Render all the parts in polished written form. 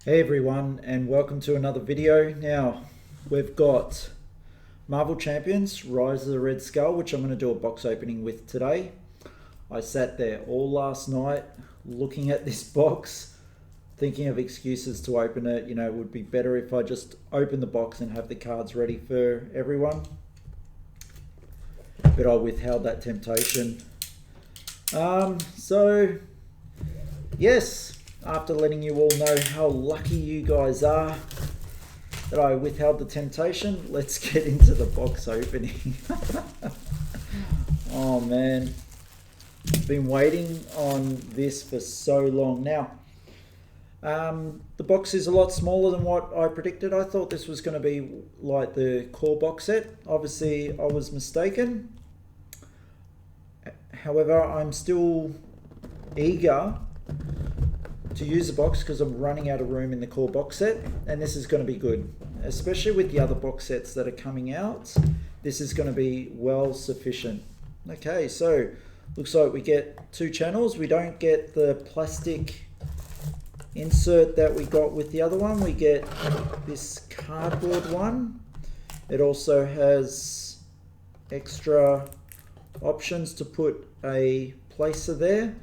Hey everyone, and welcome to another video. Now, we've got Marvel Champions Rise of the Red Skull, which I'm going to do a box opening with today. I sat there all last night looking at this box, thinking of excuses to open it. You know, it would be better if I just open the box and have the cards ready for everyone. But I withheld that temptation. Yes, after letting you all know how lucky you guys are that I withheld the temptation, let's get into the box opening. Oh man, I've been waiting on this for so long now. The box is a lot smaller than what I predicted. I thought this was going to be like the core box set. Obviously I was mistaken. However, I'm still eager to use the box because I'm running out of room in the core box set, and this is going to be good, especially with the other box sets that are coming out. This is going to be well sufficient. Okay, so looks like we get two channels. We don't get the plastic insert that we got with the other one. We get this cardboard one. It also has extra options to put a placer there.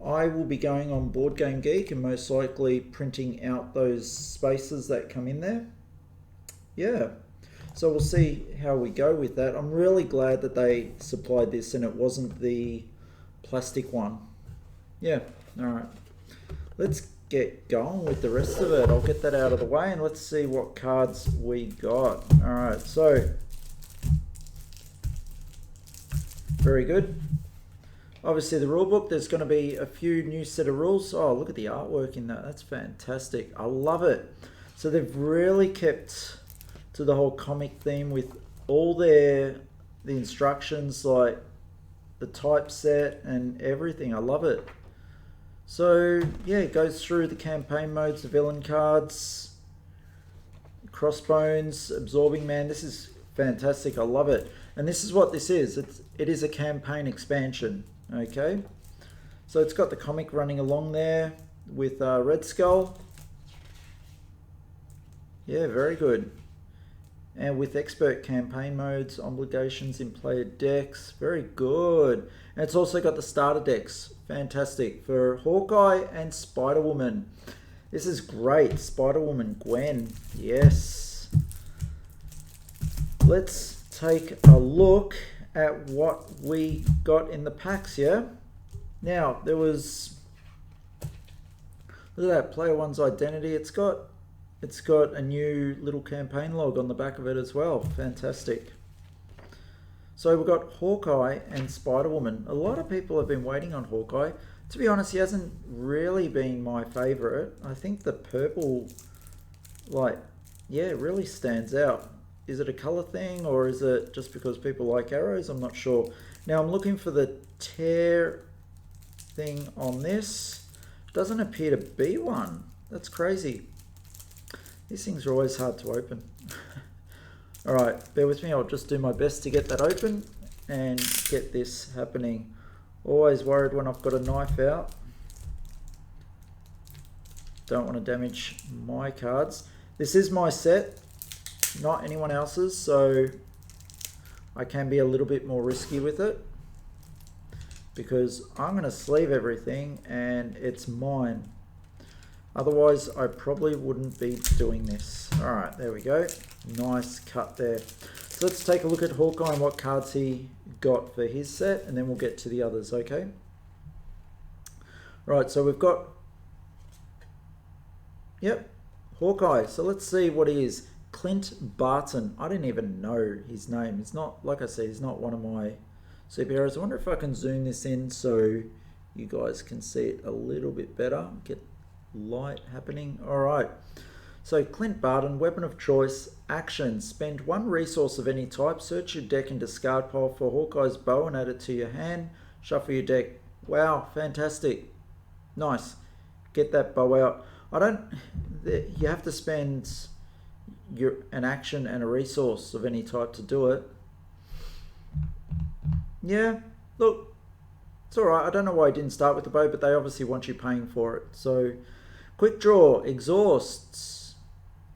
I will be going on Board Game Geek and most likely printing out those spaces that come in there. Yeah, so we'll see how we go with that. I'm really glad that they supplied this and it wasn't the plastic one. Yeah, alright. Let's get going with the rest of it. I'll get that out of the way and let's see what cards we got. Alright, so very good. Obviously the rule book, there's going to be a few new set of rules. Oh, look at the artwork in that. That's fantastic. I love it. So they've really kept to the whole comic theme with all the instructions, like the typeset and everything. I love it. So yeah, it goes through the campaign modes, the villain cards, Crossbones, Absorbing Man. This is fantastic. I love it. And this is what this is. It is a campaign expansion. Okay, so it's got the comic running along there with Red Skull. Yeah, very good. And with expert campaign modes, obligations in player decks. Very good. And it's also got the starter decks. Fantastic. For Hawkeye and Spider-Woman. This is great. Spider-Woman Gwen. Yes. Let's take a look at what we got in the packs. Yeah, now there was, look at that, player one's identity. It's got a new little campaign log on the back of it as well. Fantastic. So we've got Hawkeye and Spider-Woman. A lot of people have been waiting on Hawkeye. To be honest, he hasn't really been my favorite. I think the purple, like, yeah, it really stands out. Is it a color thing or is it just because people like arrows? I'm not sure. Now I'm looking for the tear thing on this. Doesn't appear to be one. That's crazy. These things are always hard to open. All right, bear with me. I'll just do my best to get that open and get this happening. Always worried when I've got a knife out. Don't want to damage my cards. This is my set, not anyone else's, so I can be a little bit more risky with it because I'm going to sleeve everything and it's mine. Otherwise I probably wouldn't be doing this. Alright, there we go. Nice cut there. So let's take a look at Hawkeye and what cards he got for his set, and then we'll get to the others, okay? Right, so we've got, yep, Hawkeye. So let's see what he is. Clint Barton. I didn't even know his name. It's not, like I said, he's not one of my superheroes. I wonder if I can zoom this in so you guys can see it a little bit better. Get light happening. All right. So Clint Barton, weapon of choice, action. Spend one resource of any type. Search your deck and discard pile for Hawkeye's bow and add it to your hand. Shuffle your deck. Wow, fantastic. Nice. Get that bow out. You have to spend an action and a resource of any type to do it. Yeah, look, it's alright. I don't know why I didn't start with the bow, but they obviously want you paying for it. So Quick draw, exhausts.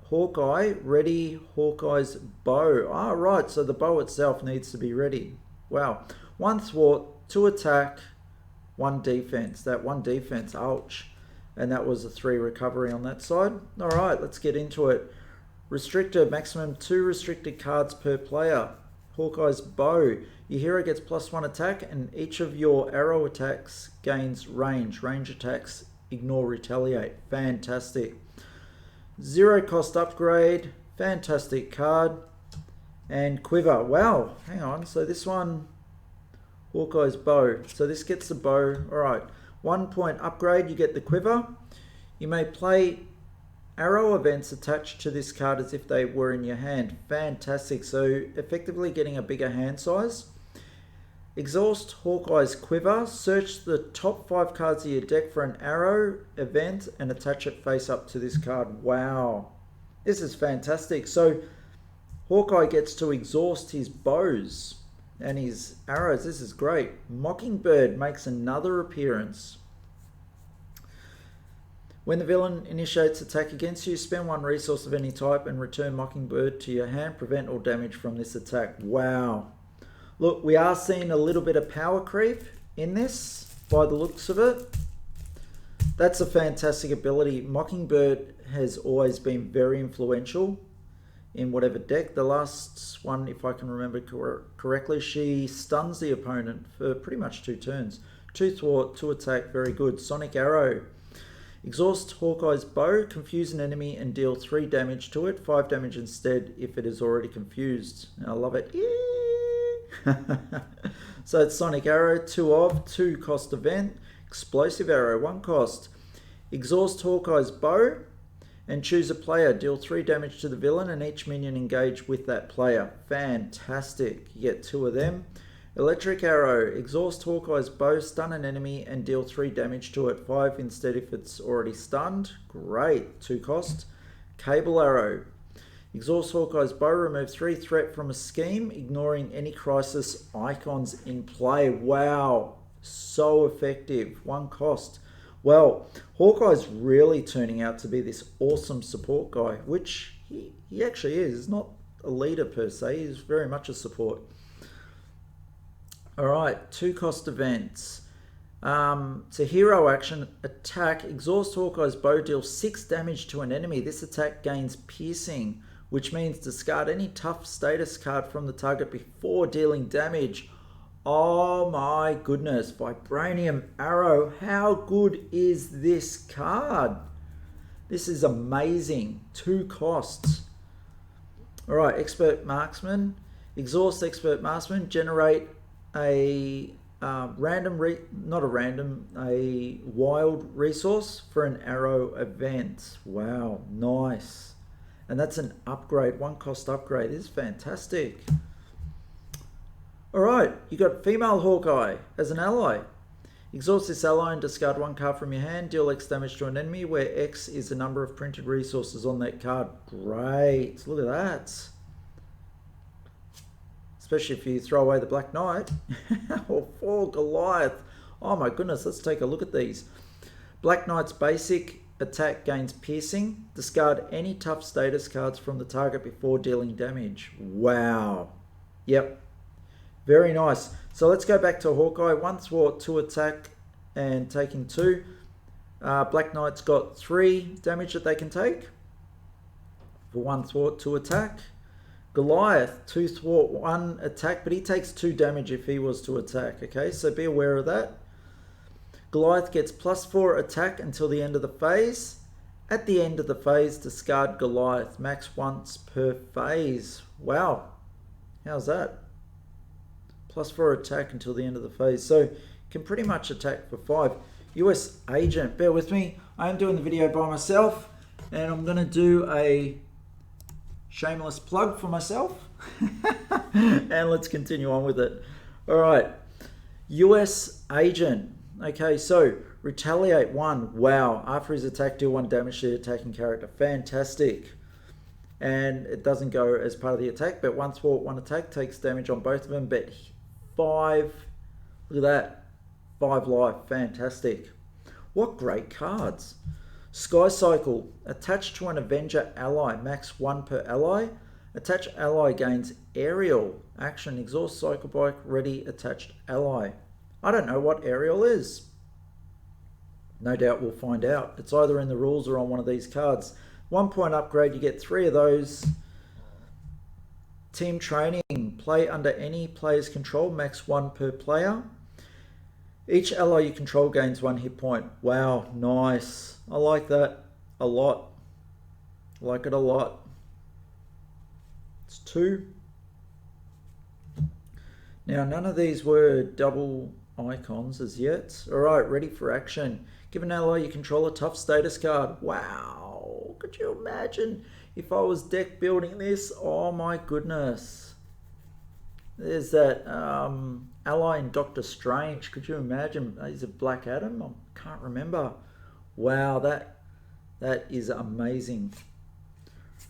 Hawkeye, ready Hawkeye's bow. Ah, right, so the bow itself needs to be ready. Wow. 1 thwart, 2 attack, 1 defense. That 1 defense, ouch. And that was a 3 recovery on that side. All right, let's get into it. Restrictor, maximum 2 restricted cards per player. Hawkeye's bow. Your hero gets +1 attack, and each of your arrow attacks gains range. Range attacks ignore retaliate. Fantastic. 0 cost upgrade. Fantastic card. And quiver. Wow, hang on. So this one, Hawkeye's bow. So this gets the bow. All right. 1 point upgrade, you get the quiver. You may play arrow events attached to this card as if they were in your hand. Fantastic. So effectively getting a bigger hand size. Exhaust Hawkeye's quiver. Search the top 5 cards of your deck for an arrow event and attach it face up to this card. Wow. This is fantastic. So Hawkeye gets to exhaust his bows and his arrows. This is great. Mockingbird makes another appearance. When the villain initiates attack against you, spend 1 resource of any type and return Mockingbird to your hand. Prevent all damage from this attack. Wow. Look, we are seeing a little bit of power creep in this by the looks of it. That's a fantastic ability. Mockingbird has always been very influential in whatever deck. The last one, if I can remember correctly, she stuns the opponent for pretty much 2 turns. 2 thwart, 2 attack, very good. Sonic Arrow. Exhaust Hawkeye's bow, confuse an enemy and deal 3 damage to it. 5 damage instead if it is already confused. I love it. So it's Sonic Arrow, 2 cost event. Explosive Arrow, 1 cost. Exhaust Hawkeye's bow and choose a player. Deal 3 damage to the villain and each minion engage with that player. Fantastic. You get 2 of them. Electric Arrow. Exhaust Hawkeye's bow, stun an enemy and deal 3 damage to it. 5 instead if it's already stunned. Great. 2 cost. Cable Arrow. Exhaust Hawkeye's bow, remove 3 threat from a scheme, ignoring any crisis icons in play. Wow. So effective. 1 cost. Well, Hawkeye's really turning out to be this awesome support guy, which he actually is. He's not a leader per se. He's very much a support. All right, 2 cost events. It's a hero action attack. Exhaust Hawkeye's bow, deals 6 damage to an enemy. This attack gains piercing, which means discard any tough status card from the target before dealing damage. Oh my goodness, Vibranium Arrow. How good is this card? This is amazing. 2 costs. All right, Expert Marksman. Exhaust Expert Marksman. Generate a wild resource for an arrow event. Wow, nice. And that's an upgrade, 1 cost upgrade. This is fantastic. All right, you got female Hawkeye as an ally. Exhaust this ally and discard 1 card from your hand. Deal X damage to an enemy where X is the number of printed resources on that card. Great, look at that. Especially if you throw away the Black Knight or 4 Goliath. Oh my goodness, let's take a look at these. Black Knight's basic attack gains piercing. Discard any tough status cards from the target before dealing damage. Wow. Yep. Very nice. So let's go back to Hawkeye. 1 thwart, 2 attack, and taking 2. Black Knight's got 3 damage that they can take for 1 thwart, 2 attack. Goliath, 2 thwart, 1 attack, but he takes 2 damage if he was to attack. Okay, so be aware of that. Goliath gets +4 attack until the end of the phase. At the end of the phase, discard Goliath. Max once per phase. Wow. How's that? +4 attack until the end of the phase. So you can pretty much attack for 5. US Agent. Bear with me. I am doing the video by myself. And I'm going to do a shameless plug for myself. And let's continue on with it. All right. US Agent. Okay, so retaliate 1. Wow. After his attack, deal 1 damage to the attacking character. Fantastic. And it doesn't go as part of the attack, but 1 thwart, 1 attack takes damage on both of them. But 5, look at that, 5 life. Fantastic. What great cards. Sky Cycle. Attached to an Avenger ally. Max 1 per ally. Attached ally gains aerial. Action. Exhaust Cycle Bike. Ready attached ally. I don't know what aerial is. No doubt we'll find out. It's either in the rules or on one of these cards. 1 point upgrade. You get 3 of those. Team Training. Play under any player's control. Max 1 per player. Each ally you control gains 1 hit point. Wow, nice. I like that a lot. I like it a lot. It's 2. Now, none of these were double icons as yet. Alright, ready for action. Give an ally you control a tough status card. Wow, could you imagine if I was deck building this? Oh my goodness. There's that ally in Doctor Strange. Could you imagine? Is it Black Adam? I can't remember. Wow, that is amazing.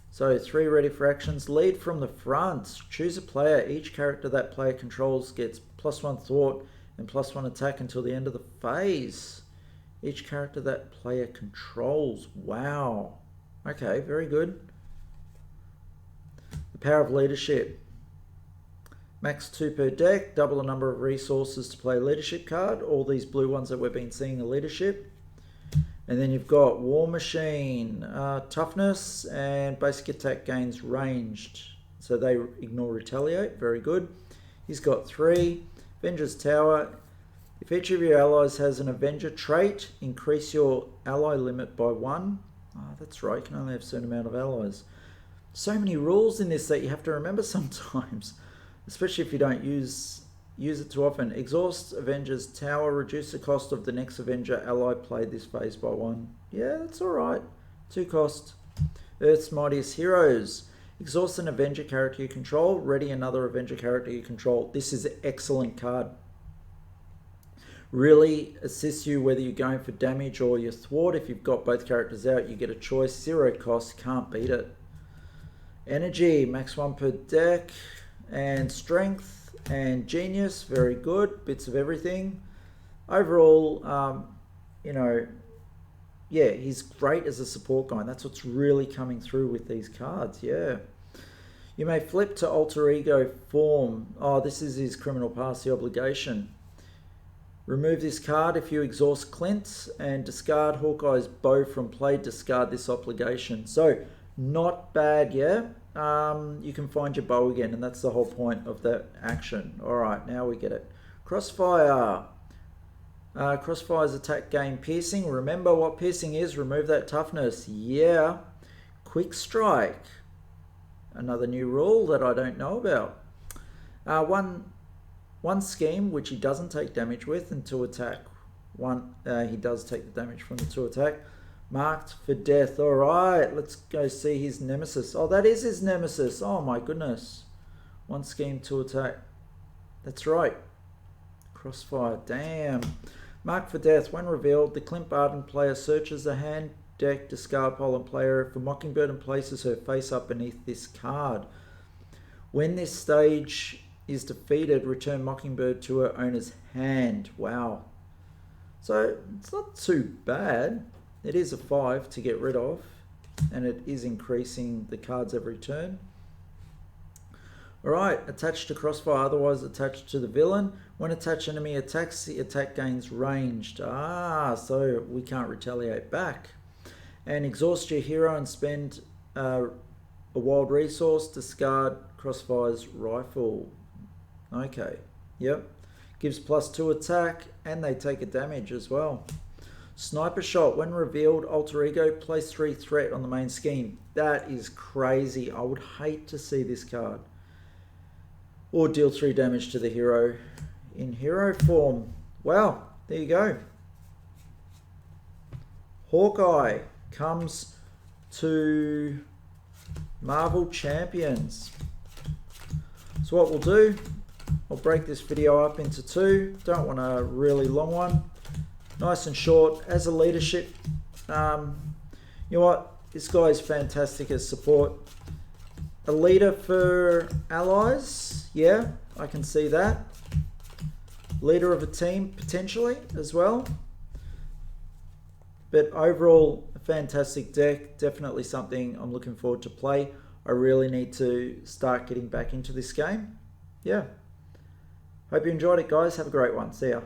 So 3 ready for actions. Lead from the front. Choose a player. Each character that player controls gets +1 thought and +1 attack until the end of the phase. Each character that player controls. Wow. Okay, very good. The power of leadership. Max 2 per deck, double the number of resources to play a leadership card. All these blue ones that we've been seeing are leadership. And then you've got War Machine, toughness, and basic attack gains ranged. So they ignore retaliate, very good. He's got 3. Avenger's Tower. If each of your allies has an Avenger trait, increase your ally limit by 1. Oh, that's right, you can only have a certain amount of allies. So many rules in this that you have to remember sometimes. Especially if you don't use it too often. Exhaust Avenger's Tower. Reduce the cost of the next Avenger ally played this phase by 1. Yeah, that's alright. 2 cost. Earth's Mightiest Heroes. Exhaust an Avenger character you control. Ready another Avenger character you control. This is an excellent card. Really assists you whether you're going for damage or your thwart. If you've got both characters out, you get a choice. 0 cost. Can't beat it. Energy. Max 1 per deck. And strength and genius, very good. Bits of everything. Overall, you know, yeah, he's great as a support guy. And that's what's really coming through with these cards, yeah. You may flip to alter ego form. Oh, this is his criminal past, the obligation. Remove this card if you exhaust Clint and discard Hawkeye's bow from play. Discard this obligation. So, not bad, yeah. You can find your bow again, and that's the whole point of that action. Alright, now we get it. Crossfire. Crossfire's attack gain piercing. Remember what piercing is. Remove that toughness. Yeah. Quick strike. Another new rule that I don't know about. One scheme which he doesn't take damage with until attack. He does take the damage from the 2 attack. Marked for death. Alright, let's go see his nemesis. Oh, that is his nemesis. Oh my goodness. 1 scheme, 2 attack. That's right. Crossfire. Damn. Marked for death. When revealed, the Clint Barton player searches the hand, deck, discard pile, and play area for Mockingbird and places her face up beneath this card. When this stage is defeated, return Mockingbird to her owner's hand. Wow. So, it's not too bad. It is a 5 to get rid of, and it is increasing the cards every turn. Alright, attached to Crossfire, otherwise attached to the villain. When attached enemy attacks, the attack gains ranged. So we can't retaliate back. And exhaust your hero and spend a wild resource. Discard Crossfire's rifle. Okay, yep. Gives +2 attack, and they take a damage as well. Sniper Shot. When revealed, alter ego, place 3 threat on the main scheme. That is crazy. I would hate to see this card. Or deal 3 damage to the hero in hero form. Wow, there you go. Hawkeye comes to Marvel Champions. So what we'll do, I'll break this video up into 2. Don't want a really long one. Nice and short. As a leadership, you know what? This guy is fantastic as support. A leader for allies. Yeah, I can see that. Leader of a team, potentially, as well. But overall, a fantastic deck. Definitely something I'm looking forward to play. I really need to start getting back into this game. Yeah. Hope you enjoyed it, guys. Have a great one. See ya.